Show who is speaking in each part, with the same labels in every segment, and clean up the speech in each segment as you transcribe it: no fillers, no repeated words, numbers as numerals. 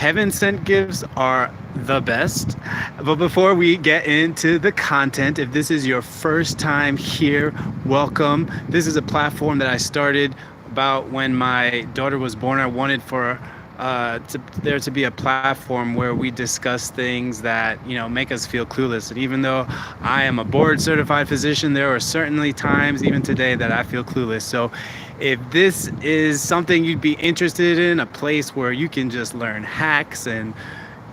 Speaker 1: Heaven sent gifts are the best. But before we get into the content, if this is your first time here, welcome. This is a platform that I started about when my daughter was born. I wanted for there to be a platform where we discuss things that make us feel clueless. And even though I am a board certified physician, there are certainly times, even today, that I feel clueless. So if this is something you'd be interested in, a place where you can just learn hacks and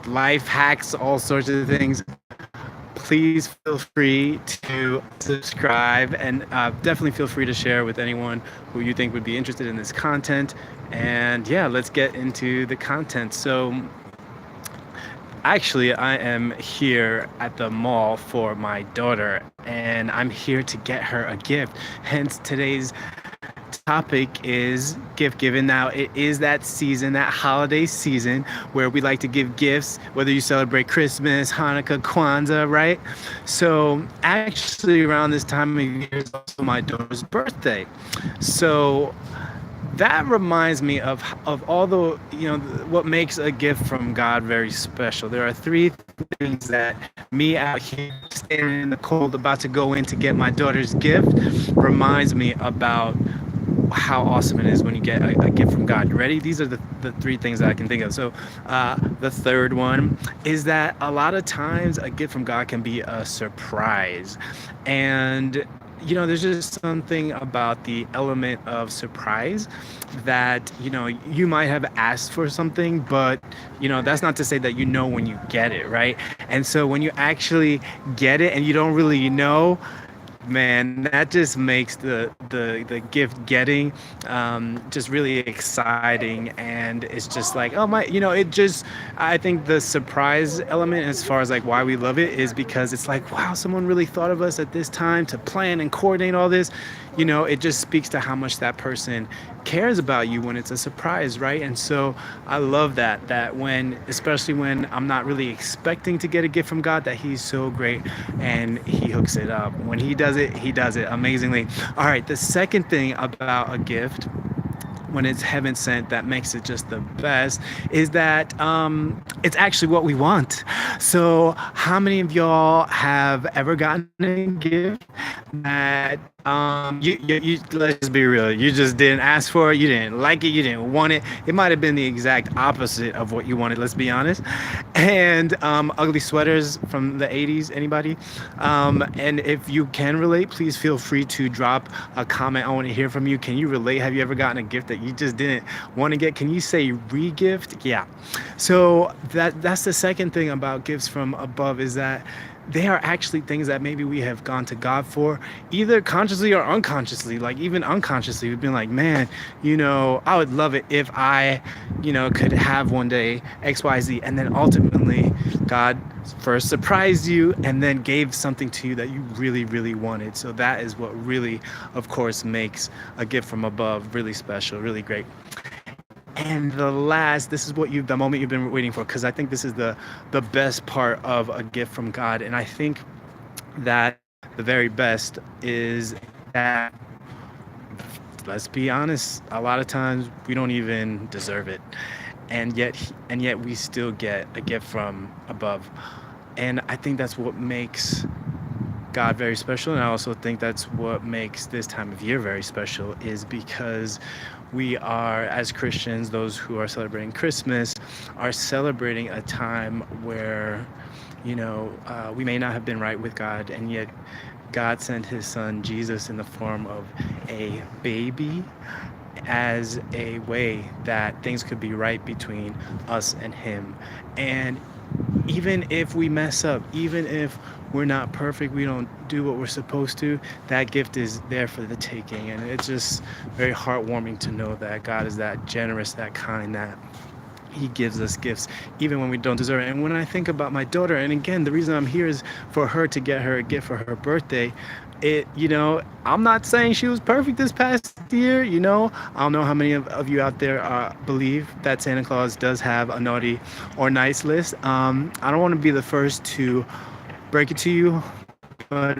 Speaker 1: life hacks, all sorts of things, please feel free to subscribe, and definitely feel free to share with anyone who you think would be interested in this content. And yeah, let's get into the content. So actually, I am here at the mall for my daughter, and I'm here to get her a gift. Hence, today's topic is gift giving. Now, it is that season, that holiday season, where we like to give gifts, whether you celebrate Christmas, Hanukkah, Kwanzaa, right? So actually, around this time of year is also my daughter's birthday. So that reminds me of all the what makes a gift from God very special. There are three things that me out here standing in the cold about to go in to get my daughter's gift reminds me about how awesome it is when you get a gift from God. You ready? These are the three things that I can think of. So the third one is that a lot of times a gift from God can be a surprise. And there's just something about the element of surprise that, you might have asked for something, but, that's not to say that when you get it, right? And so when you actually get it and you don't really know, man, that just makes the gift getting just really exciting. And it's just like, oh my, it just, I think the surprise element as far as like why we love it is because it's like, wow, someone really thought of us at this time to plan and coordinate all this. It just speaks to how much that person cares about you when it's a surprise, right? And so I love that especially when I'm not really expecting to get a gift from God, that he's so great and he hooks it up. When he does it amazingly. All right, the second thing about a gift when it's heaven sent that makes it just the best is that it's actually what we want. So how many of y'all have ever gotten a gift that you let's just be real, you just didn't ask for it, you didn't like it, you didn't want it, it might have been the exact opposite of what you wanted, let's be honest. And ugly sweaters from the 80s, anybody? And if you can relate, please feel free to drop a comment. I want to hear from you. Can you relate? Have you ever gotten a gift that you just didn't want to get? Can you say re-gift? Yeah. So that's the second thing about gifts from above, is that they are actually things that maybe we have gone to God for, either consciously or unconsciously. Like even unconsciously, we've been like, man, I would love it if I, could have one day X, Y, Z. And then ultimately, God first surprised you and then gave something to you that you really, really wanted. So that is what really, of course, makes a gift from above really special, really great. And this is the moment you've been waiting for, because I think this is the best part of a gift from God. And I think that the very best is that, let's be honest, a lot of times we don't even deserve it. And yet we still get a gift from above. And I think that's what makes God very special. And I also think that's what makes this time of year very special, is because we are, as Christians, those who are celebrating Christmas, are celebrating a time where, we may not have been right with God, and yet God sent his son Jesus in the form of a baby as a way that things could be right between us and him. And even if we mess up, even if we're not perfect, we don't do what we're supposed to, that gift is there for the taking. And it's just very heartwarming to know that God is that generous, that kind, that he gives us gifts even when we don't deserve it. And when I think about my daughter, and again, the reason I'm here is for her to get her a gift for her birthday. I'm not saying she was perfect this past year. I don't know how many of you out there believe that Santa Claus does have a naughty or nice list. I don't want to be the first to break it to you, but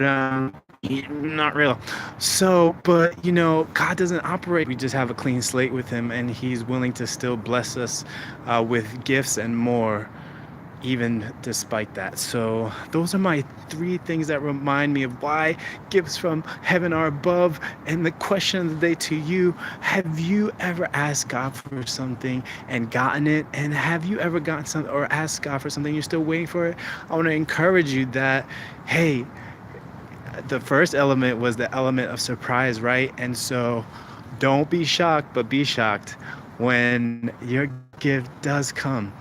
Speaker 1: Not real. So, but God doesn't operate. We just have a clean slate with Him, and He's willing to still bless us with gifts and more, even despite that. So, those are my three things that remind me of why gifts from heaven are above. And the question of the day to you: have you ever asked God for something and gotten it? And have you ever gotten something or asked God for something you're still waiting for it? I want to encourage you that, hey, the first element was the element of surprise, right? And so don't be shocked, but be shocked when your gift does come.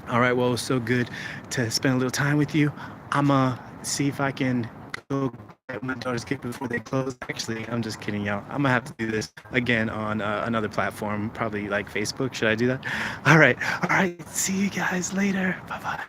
Speaker 1: All right, well, it was so good to spend a little time with you. I'm going to see if I can go get my daughter's gift before they close. Actually, I'm just kidding, y'all. I'm going to have to do this again on another platform, probably like Facebook. Should I do that? All right. See you guys later. Bye-bye.